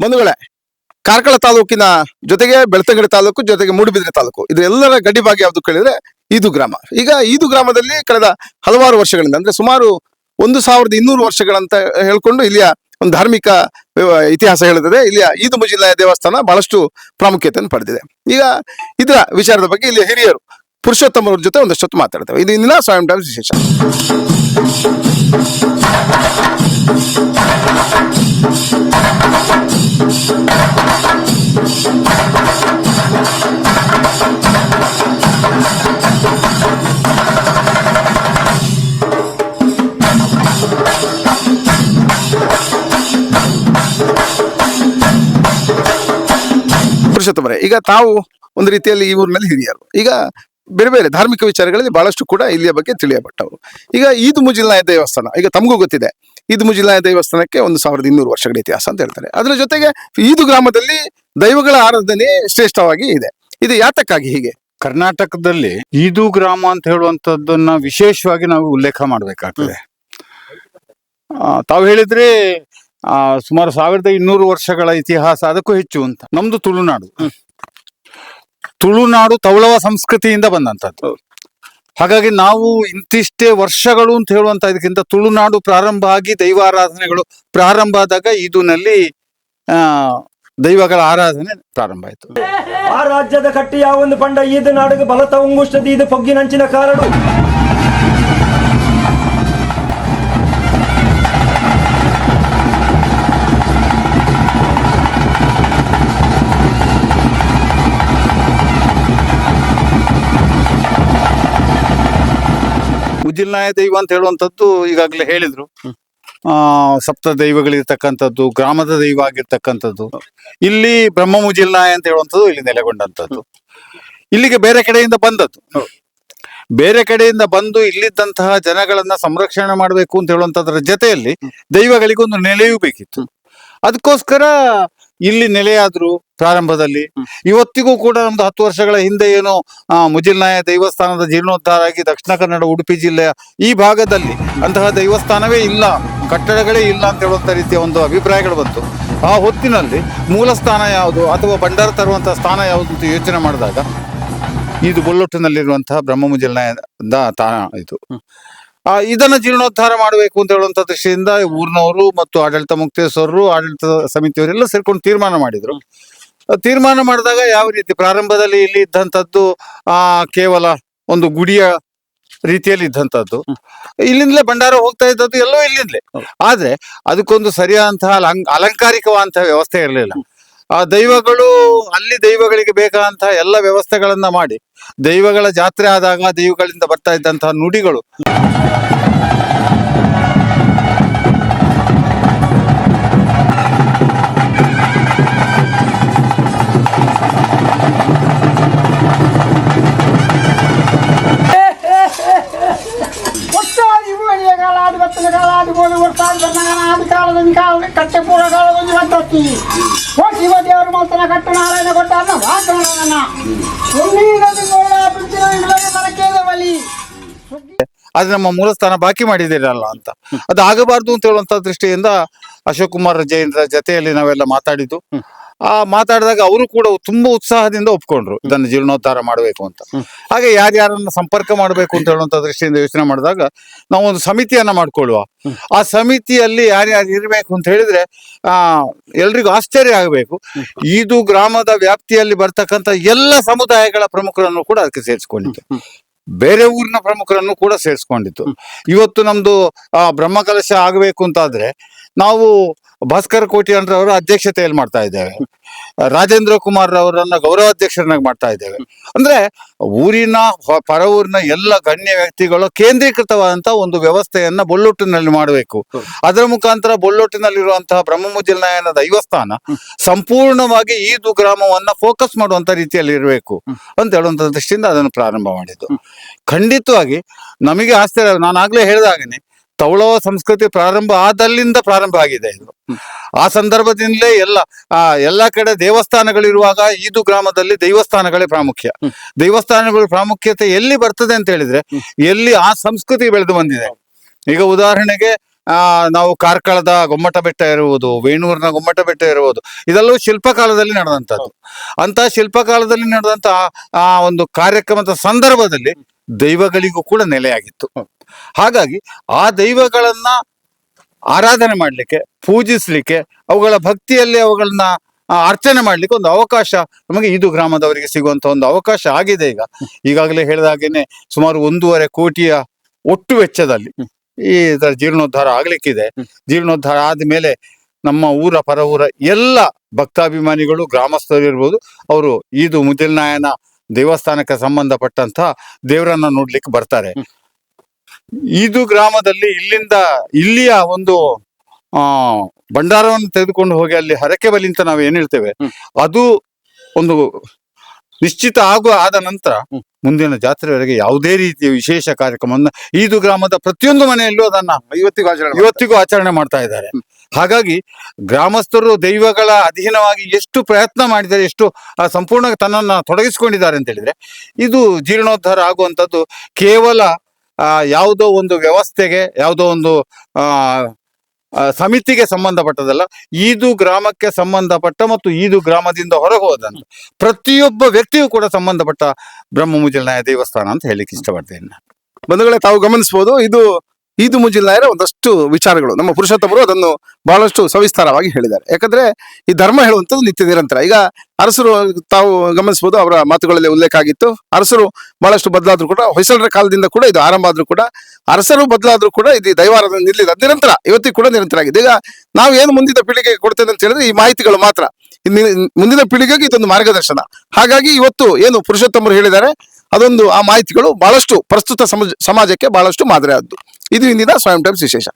ಬಂಧುಗಳೇ, ಕಾರ್ಕಳ ತಾಲೂಕಿನ ಜೊತೆಗೆ ಬೆಳ್ತಂಗಡಿ ತಾಲೂಕು, ಜೊತೆಗೆ ಮೂಡುಬಿದಿರೆ ತಾಲೂಕು, ಇದೆಲ್ಲರ ಗಡಿ ಭಾಗ ಯಾವುದು ಕೇಳಿದ್ರೆ ಈದು ಗ್ರಾಮ. ಈಗ ಈದು ಗ್ರಾಮದಲ್ಲಿ ಕಳೆದ ಹಲವಾರು ವರ್ಷಗಳಿಂದ, ಅಂದ್ರೆ ಸುಮಾರು 1200 ವರ್ಷಗಳಂತ ಹೇಳ್ಕೊಂಡು ಇಲ್ಲಿಯ ಒಂದು ಧಾರ್ಮಿಕ ಇತಿಹಾಸ ಹೇಳುತ್ತದೆ. ಇಲ್ಲಿಯ ಈದು ಮುಜಿಲ್ಲಾಯ ದೇವಸ್ಥಾನ ಬಹಳಷ್ಟು ಪ್ರಾಮುಖ್ಯತೆಯನ್ನು ಪಡೆದಿದೆ. ಈಗ ಇದರ ವಿಚಾರದ ಬಗ್ಗೆ ಇಲ್ಲಿ ಹಿರಿಯರು ಪುರುಷೋತ್ತಮರ ಜೊತೆ ಒಂದಷ್ಟು ಮಾತಾಡ್ತೇವೆ. ಇದು ಇಂದಿನ ಸ್ವಯಂ ಟೈಮ್ಸ್ ವಿಶೇಷ. ಪುರುಷೋತ್ತಮರೇ, ಈಗ ತಾವು ಒಂದು ರೀತಿಯಲ್ಲಿ ಈ ಊರಿನಲ್ಲಿ ಹಿರಿಯರು, ಈಗ ಬೇರೆ ಬೇರೆ ಧಾರ್ಮಿಕ ವಿಚಾರಗಳಲ್ಲಿ ಬಹಳಷ್ಟು ಕೂಡ ಇಲ್ಲಿಯ ಬಗ್ಗೆ ತಿಳಿಯಪಟ್ಟವರು. ಈಗ ಈದು ಮುಜಿಲ್ಲಾಯ ದೇವಸ್ಥಾನ, ಈಗ ತಮಗೂ ಗೊತ್ತಿದೆ, ಈದು ಮುಜಿಲ್ಲಾಯ ದೇವಸ್ಥಾನಕ್ಕೆ 1200 ವರ್ಷಗಳ ಇತಿಹಾಸ ಅಂತ ಹೇಳ್ತಾರೆ. ಅದರ ಜೊತೆಗೆ ಈದು ಗ್ರಾಮದಲ್ಲಿ ದೈವಗಳ ಆರಾಧನೆ ಶ್ರೇಷ್ಠವಾಗಿ ಇದೆ. ಇದು ಯಾತಕ್ಕಾಗಿ ಹೀಗೆ? ಕರ್ನಾಟಕದಲ್ಲಿ ಈದು ಗ್ರಾಮ ಅಂತ ಹೇಳುವಂತದ್ದನ್ನ ವಿಶೇಷವಾಗಿ ನಾವು ಉಲ್ಲೇಖ ಮಾಡ್ಬೇಕಾಗ್ತದೆ. ತಾವು ಹೇಳಿದ್ರೆ ಸುಮಾರು 1200 ವರ್ಷಗಳ ಇತಿಹಾಸ, ಅದಕ್ಕೂ ಹೆಚ್ಚು ಅಂತ. ನಮ್ದು ತುಳುನಾಡು ತೌಳವ ಸಂಸ್ಕೃತಿಯಿಂದ ಬಂದಂತದ್ದು. ಹಾಗಾಗಿ ನಾವು ಇಂತಿಷ್ಟೇ ವರ್ಷಗಳು ಅಂತ ಹೇಳುವಂತ ಇದಕ್ಕಿಂತ ತುಳುನಾಡು ಪ್ರಾರಂಭ ಆಗಿ ದೈವಾರಾಧನೆಗಳು ಪ್ರಾರಂಭ ಆದಾಗ ಈದುನಲ್ಲಿ ದೈವಗಳ ಆರಾಧನೆ ಪ್ರಾರಂಭ ಆಯ್ತು. ಆ ರಾಜ್ಯದ ಕಟ್ಟಿ ಯಾವೊಂದು ಪಂಡ ಈದು ನಾಡಿಗೆ ಬಲತ ಉಂಗುಷ್ಟದಿ ಇದು ಪೊಗ್ಗಿನಂಚಿನ ಕಾರಣ ಮುಜಿಲ್ನಾಯ ದೈವ ಅಂತ ಹೇಳುವಂಥದ್ದು ಈಗಾಗಲೇ ಹೇಳಿದ್ರು. ಸಪ್ತ ದೈವಗಳಿರ್ತಕ್ಕಂಥದ್ದು, ಗ್ರಾಮದ ದೈವ ಆಗಿರ್ತಕ್ಕಂಥದ್ದು. ಇಲ್ಲಿ ಬ್ರಹ್ಮ ಮುಜಿಲ್ನಾಯ ಅಂತ ಹೇಳುವಂಥದ್ದು ಇಲ್ಲಿ ನೆಲೆಗೊಂಡಂಥದ್ದು. ಇಲ್ಲಿಗೆ ಬೇರೆ ಕಡೆಯಿಂದ ಬಂದದ್ದು. ಬೇರೆ ಕಡೆಯಿಂದ ಬಂದು ಇಲ್ಲಿದ್ದಂತಹ ಜನಗಳನ್ನ ಸಂರಕ್ಷಣೆ ಮಾಡಬೇಕು ಅಂತ ಹೇಳುವಂಥದ್ರ ಜೊತೆಯಲ್ಲಿ ದೈವಗಳಿಗೊಂದು ನೆಲೆಯೂ ಬೇಕಿತ್ತು. ಅದಕ್ಕೋಸ್ಕರ ಇಲ್ಲಿ ನೆಲೆಯಾದ್ರು ಪ್ರಾರಂಭದಲ್ಲಿ. ಇವತ್ತಿಗೂ ಕೂಡ ನಮ್ದು 10 ವರ್ಷಗಳ ಹಿಂದೆ ಏನು ಮುಜಿಲ್ನಾಯ ದೇವಸ್ಥಾನದ ಜೀರ್ಣೋದ್ಧಾರ ಆಗಿ ದಕ್ಷಿಣ ಕನ್ನಡ ಉಡುಪಿ ಜಿಲ್ಲೆಯ ಈ ಭಾಗದಲ್ಲಿ ಅಂತಹ ದೇವಸ್ಥಾನವೇ ಇಲ್ಲ, ಕಟ್ಟಡಗಳೇ ಇಲ್ಲ ಅಂತ ಹೇಳುವಂತ ರೀತಿಯ ಒಂದು ಅಭಿಪ್ರಾಯಗಳು ಬಂತು. ಆ ಹೊತ್ತಿನಲ್ಲಿ ಮೂಲ ಸ್ಥಾನ ಯಾವುದು ಅಥವಾ ಭಂಡಾರ ತರುವಂತಹ ಸ್ಥಾನ ಯಾವುದು ಅಂತ ಯೋಚನೆ ಮಾಡಿದಾಗ ಇದು ಬೊಲ್ಲೊಟ್ಟಿನಲ್ಲಿರುವಂತಹ ಬ್ರಹ್ಮ ಮುಜಿಲ್ನಾಯದ ತಾಣ ಇದು. ಇದನ್ನ ಜೀರ್ಣೋದ್ಧಾರ ಮಾಡಬೇಕು ಅಂತ ಹೇಳುವಂತ ದೃಷ್ಟಿಯಿಂದ ಊರಿನವರು ಮತ್ತು ಆಡಳಿತ ಮುಕ್ತೇಶ್ವರರು, ಆಡಳಿತ ಸಮಿತಿಯವರೆಲ್ಲ ಸೇರ್ಕೊಂಡು ತೀರ್ಮಾನ ಮಾಡಿದ್ರು. ತೀರ್ಮಾನ ಮಾಡಿದಾಗ ಯಾವ ರೀತಿ ಪ್ರಾರಂಭದಲ್ಲಿ ಇಲ್ಲಿ ಇದ್ದಂಥದ್ದು ಕೇವಲ ಒಂದು ಗುಡಿಯ ರೀತಿಯಲ್ಲಿ ಇದ್ದಂಥದ್ದು, ಇಲ್ಲಿಂದಲೇ ಭಂಡಾರ ಹೋಗ್ತಾ ಇದ್ದದ್ದು ಎಲ್ಲೋ ಇಲ್ಲಿಂದಲೇ. ಆದ್ರೆ ಅದಕ್ಕೊಂದು ಸರಿಯಾದಂತಹ ಅಲಂಕಾರಿಕವಾದಂತಹ ವ್ಯವಸ್ಥೆ ಇರಲಿಲ್ಲ. ಆ ದೈವಗಳು ಅಲ್ಲಿ ದೈವಗಳಿಗೆ ಬೇಕಾದಂತಹ ಎಲ್ಲ ವ್ಯವಸ್ಥೆಗಳನ್ನ ಮಾಡಿ, ದೈವಗಳ ಜಾತ್ರೆ ಆದಾಗ ದೈವಗಳಿಂದ ಬರ್ತಾ ಇದ್ದಂತಹ ನುಡಿಗಳು ದೇವರು ಮಲ್ತನ ಕಟ್ಟು ನಾರಾಯಣ ಕೊಟ್ಟ ಅದು ನಮ್ಮ ಮೂಲಸ್ಥಾನ ಬಾಕಿ ಮಾಡಿದಿರಲ್ಲ ಅಂತ. ಅದು ಆಗಬಾರ್ದು ಅಂತ ಹೇಳುವಂತ ದೃಷ್ಟಿಯಿಂದ ಅಶೋಕ್ ಕುಮಾರ್ ಜೈನರ ಜೊತೆಯಲ್ಲಿ ನಾವೆಲ್ಲ ಮಾತಾಡಿದ್ದು. ಮಾತಾಡಿದಾಗ ಅವರು ಕೂಡ ತುಂಬಾ ಉತ್ಸಾಹದಿಂದ ಒಪ್ಕೊಂಡ್ರು ಇದನ್ನು ಜೀರ್ಣೋದ್ಧಾರ ಮಾಡಬೇಕು ಅಂತ. ಹಾಗೆ ಯಾರ್ಯಾರನ್ನ ಸಂಪರ್ಕ ಮಾಡಬೇಕು ಅಂತ ಹೇಳುವಂತ ದೃಷ್ಟಿಯಿಂದ ಯೋಚನೆ ಮಾಡಿದಾಗ ನಾವು ಒಂದು ಸಮಿತಿಯನ್ನ ಮಾಡ್ಕೊಳ್ಳುವ. ಆ ಸಮಿತಿಯಲ್ಲಿ ಯಾರ್ಯಾರು ಇರಬೇಕು ಅಂತ ಹೇಳಿದ್ರೆ ಎಲ್ರಿಗೂ ಆಶ್ಚರ್ಯ ಆಗಬೇಕು. ಇದು ಗ್ರಾಮದ ವ್ಯಾಪ್ತಿಯಲ್ಲಿ ಬರ್ತಕ್ಕಂಥ ಎಲ್ಲ ಸಮುದಾಯಗಳ ಪ್ರಮುಖರನ್ನು ಕೂಡ ಅದಕ್ಕೆ ಸೇರಿಸ್ಕೊಂಡಿತ್ತು. ಬೇರೆ ಊರಿನ ಪ್ರಮುಖರನ್ನು ಕೂಡ ಸೇರಿಸ್ಕೊಂಡಿತ್ತು. ಇವತ್ತು ನಮ್ದು ಬ್ರಹ್ಮಕಲಶ ಆಗಬೇಕು ಅಂತಾದ್ರೆ ನಾವು ಭಾಸ್ಕರ್ ಕೋಟಿಯನ್ರವರ ಅಧ್ಯಕ್ಷತೆಯಲ್ಲಿ ಮಾಡ್ತಾ ಇದ್ದೇವೆ. ರಾಜೇಂದ್ರ ಕುಮಾರ್ ಅವರನ್ನ ಗೌರವಾಧ್ಯಕ್ಷರನ್ನಾಗಿ ಮಾಡ್ತಾ ಇದ್ದೇವೆ. ಅಂದ್ರೆ ಊರಿನ ಪರ ಊರಿನ ಎಲ್ಲ ಗಣ್ಯ ವ್ಯಕ್ತಿಗಳು ಕೇಂದ್ರೀಕೃತವಾದಂತಹ ಒಂದು ವ್ಯವಸ್ಥೆಯನ್ನ ಬೊಲ್ಲೊಟ್ಟಿನಲ್ಲಿ ಮಾಡಬೇಕು. ಅದರ ಮುಖಾಂತರ ಬೊಲ್ಲೊಟ್ಟಿನಲ್ಲಿರುವಂತಹ ಬ್ರಹ್ಮ ಮುಜಿಲ್ನಾಯನ ದೈವಸ್ಥಾನ ಸಂಪೂರ್ಣವಾಗಿ ಈದು ಗ್ರಾಮವನ್ನ ಫೋಕಸ್ ಮಾಡುವಂತ ರೀತಿಯಲ್ಲಿ ಇರಬೇಕು ಅಂತ ಹೇಳುವಂತ ದೃಷ್ಟಿಯಿಂದ ಅದನ್ನು ಪ್ರಾರಂಭ ಮಾಡಿದ್ದು. ಖಂಡಿತವಾಗಿ ನಮಗೆ ಆಶ್ಚರ್ಯ. ನಾನು ಆಗ್ಲೇ ಹೇಳಿದಾಗನೆ ತೌಳವ ಸಂಸ್ಕೃತಿ ಪ್ರಾರಂಭ ಆದಲ್ಲಿಂದ ಪ್ರಾರಂಭ ಆಗಿದೆ ಇದು. ಆ ಸಂದರ್ಭದಿಂದಲೇ ಎಲ್ಲ ಕಡೆ ದೇವಸ್ಥಾನಗಳಿರುವಾಗ ಈದು ಗ್ರಾಮದಲ್ಲಿ ದೈವಸ್ಥಾನಗಳೇ ಪ್ರಾಮುಖ್ಯ. ದೈವಸ್ಥಾನಗಳ ಪ್ರಾಮುಖ್ಯತೆ ಎಲ್ಲಿ ಬರ್ತದೆ ಅಂತ ಹೇಳಿದ್ರೆ ಎಲ್ಲಿ ಆ ಸಂಸ್ಕೃತಿ ಬೆಳೆದು ಬಂದಿದೆ. ಈಗ ಉದಾಹರಣೆಗೆ ನಾವು ಕಾರ್ಕಳದ ಗೊಮ್ಮಟ ಬೆಟ್ಟ ಇರುವುದು, ವೇಣೂರಿನ ಗೊಮ್ಮಟ ಬೆಟ್ಟ ಇರುವುದು, ಇದೆಲ್ಲವೂ ಶಿಲ್ಪಕಾಲದಲ್ಲಿ ನಡೆದಂಥದ್ದು. ಅಂತ ಶಿಲ್ಪಕಾಲದಲ್ಲಿ ನಡೆದಂತ ಆ ಒಂದು ಕಾರ್ಯಕ್ರಮದ ಸಂದರ್ಭದಲ್ಲಿ ದೈವಗಳಿಗೂ ಕೂಡ ನೆಲೆಯಾಗಿತ್ತು. ಹಾಗಾಗಿ ಆ ದೈವಗಳನ್ನ ಆರಾಧನೆ ಮಾಡಲಿಕ್ಕೆ, ಪೂಜಿಸ್ಲಿಕ್ಕೆ, ಅವುಗಳ ಭಕ್ತಿಯಲ್ಲಿ ಅವುಗಳನ್ನ ಅರ್ಚನೆ ಮಾಡ್ಲಿಕ್ಕೆ ಒಂದು ಅವಕಾಶ ನಮಗೆ ಇದು ಗ್ರಾಮದವರಿಗೆ ಸಿಗುವಂತ ಒಂದು ಅವಕಾಶ ಆಗಿದೆ. ಈಗಾಗಲೇ ಹೇಳಿದ ಹಾಗೇನೆ ಸುಮಾರು 1.5 ಕೋಟಿಯ ಒಟ್ಟು ವೆಚ್ಚದಲ್ಲಿ ಈ ಜೀರ್ಣೋದ್ಧಾರ ಆಗ್ಲಿಕ್ಕಿದೆ. ಜೀರ್ಣೋದ್ಧಾರ ಆದ್ಮೇಲೆ ನಮ್ಮ ಊರ ಪರ ಊರ ಎಲ್ಲ ಭಕ್ತಾಭಿಮಾನಿಗಳು, ಗ್ರಾಮಸ್ಥರು ಇರ್ಬೋದು, ಅವರು ಈದು ಮುದಿಲ್ನಾಯನ ದೇವಸ್ಥಾನಕ್ಕೆ ಸಂಬಂಧಪಟ್ಟಂತ ದೇವರನ್ನ ನೋಡ್ಲಿಕ್ಕೆ ಬರ್ತಾರೆ. ಈದು ಗ್ರಾಮದಲ್ಲಿ ಇಲ್ಲಿಯ ಒಂದು ಭಂಡಾರವನ್ನು ತೆಗೆದುಕೊಂಡು ಹೋಗಿ ಅಲ್ಲಿ ಹರಕೆ ಬಲಿ ಅಂತ ನಾವು ಏನ್ ಹೇಳ್ತೇವೆ, ಅದು ಒಂದು ನಿಶ್ಚಿತ ಆದ ನಂತರ ಮುಂದಿನ ಜಾತ್ರೆವರೆಗೆ ಯಾವುದೇ ರೀತಿಯ ವಿಶೇಷ ಕಾರ್ಯಕ್ರಮವನ್ನು ಈದು ಗ್ರಾಮದ ಪ್ರತಿಯೊಂದು ಮನೆಯಲ್ಲೂ ಅದನ್ನ ಇವತ್ತಿಗೂ ಆಚರಣೆ ಮಾಡ್ತಾ ಇದ್ದಾರೆ. ಹಾಗಾಗಿ ಗ್ರಾಮಸ್ಥರು ದೈವಗಳ ಅಧೀನವಾಗಿ ಎಷ್ಟು ಪ್ರಯತ್ನ ಮಾಡಿದ್ದಾರೆ, ಎಷ್ಟು ಸಂಪೂರ್ಣ ತನ್ನನ್ನ ತೊಡಗಿಸಿಕೊಂಡಿದ್ದಾರೆ ಅಂತ ಹೇಳಿದ್ರೆ, ಇದು ಜೀರ್ಣೋದ್ಧಾರ ಆಗುವಂಥದ್ದು ಕೇವಲ ಯಾವುದೋ ಒಂದು ವ್ಯವಸ್ಥೆಗೆ, ಯಾವುದೋ ಒಂದು ಸಮಿತಿಗೆ ಸಂಬಂಧಪಟ್ಟದಲ್ಲ. ಈದು ಗ್ರಾಮಕ್ಕೆ ಸಂಬಂಧಪಟ್ಟ ಮತ್ತು ಈದು ಗ್ರಾಮದಿಂದ ಹೊರಗೆ ಹೋದಂತ ಪ್ರತಿಯೊಬ್ಬ ವ್ಯಕ್ತಿಯೂ ಕೂಡ ಸಂಬಂಧಪಟ್ಟ ಬ್ರಹ್ಮ ಮುಜಿಲ್ನಾಯ ದೇವಸ್ಥಾನ ಅಂತ ಹೇಳಿಕ್ಕೆ ಇಷ್ಟಪಡ್ತೇನೆ. ಬಂಧುಗಳೇ, ತಾವು ಗಮನಿಸಬಹುದು, ಇದು ಈದು ಮುಜಿಲ್ನಾಯರ ಒಂದಷ್ಟು ವಿಚಾರಗಳು ನಮ್ಮ ಪುರುಷೋತ್ತಮರು ಅದನ್ನು ಬಹಳಷ್ಟು ಸವಿಸ್ತಾರವಾಗಿ ಹೇಳಿದ್ದಾರೆ. ಯಾಕಂದ್ರೆ ಈ ಧರ್ಮ ಹೇಳುವಂಥದ್ದು ನಿತ್ಯ ನಿರಂತರ. ಈಗ ಅರಸರು ತಾವು ಗಮನಿಸಬಹುದು, ಅವರ ಮಾತುಗಳಲ್ಲಿ ಉಲ್ಲೇಖ ಆಗಿತ್ತು. ಅರಸರು ಬಹಳಷ್ಟು ಬದಲಾದ್ರೂ ಕೂಡ, ಹೊಯ್ಸಳರ ಕಾಲದಿಂದ ಕೂಡ ಇದು ಆರಂಭ ಆದ್ರೂ ಕೂಡ, ಅರಸರು ಬದಲಾದ್ರೂ ಕೂಡ ಇದು ದೈವಾರಾಧನೆ ನಿಲ್ಲಿಲ್ಲ, ನಿರಂತರ ಇವತ್ತಿಗೂ ಕೂಡ ನಿರಂತರ ಆಗಿದೆ. ಈಗ ನಾವು ಏನು ಮುಂದಿನ ಪೀಳಿಗೆಗೆ ಕೊಡ್ತೇವೆ ಅಂತ ಹೇಳಿದ್ರೆ ಈ ಮಾಹಿತಿಗಳು ಮಾತ್ರ. ಮುಂದಿನ ಪೀಳಿಗೆಗೆ ಇದೊಂದು ಮಾರ್ಗದರ್ಶನ. ಹಾಗಾಗಿ ಇವತ್ತು ಏನು ಪುರುಷೋತ್ತಮರು ಹೇಳಿದ್ದಾರೆ ಅದೊಂದು ಆ ಮಾಹಿತಿಗಳು ಬಹಳಷ್ಟು ಪ್ರಸ್ತುತ ಸಮಾಜಕ್ಕೆ ಬಹಳಷ್ಟು ಮಾದರಿಯಾದ್ದು. ಇದು ಇಂದಿನ ಸ್ವಯಂ ಟೈಮ್ಸ್ ವಿಶೇಷ.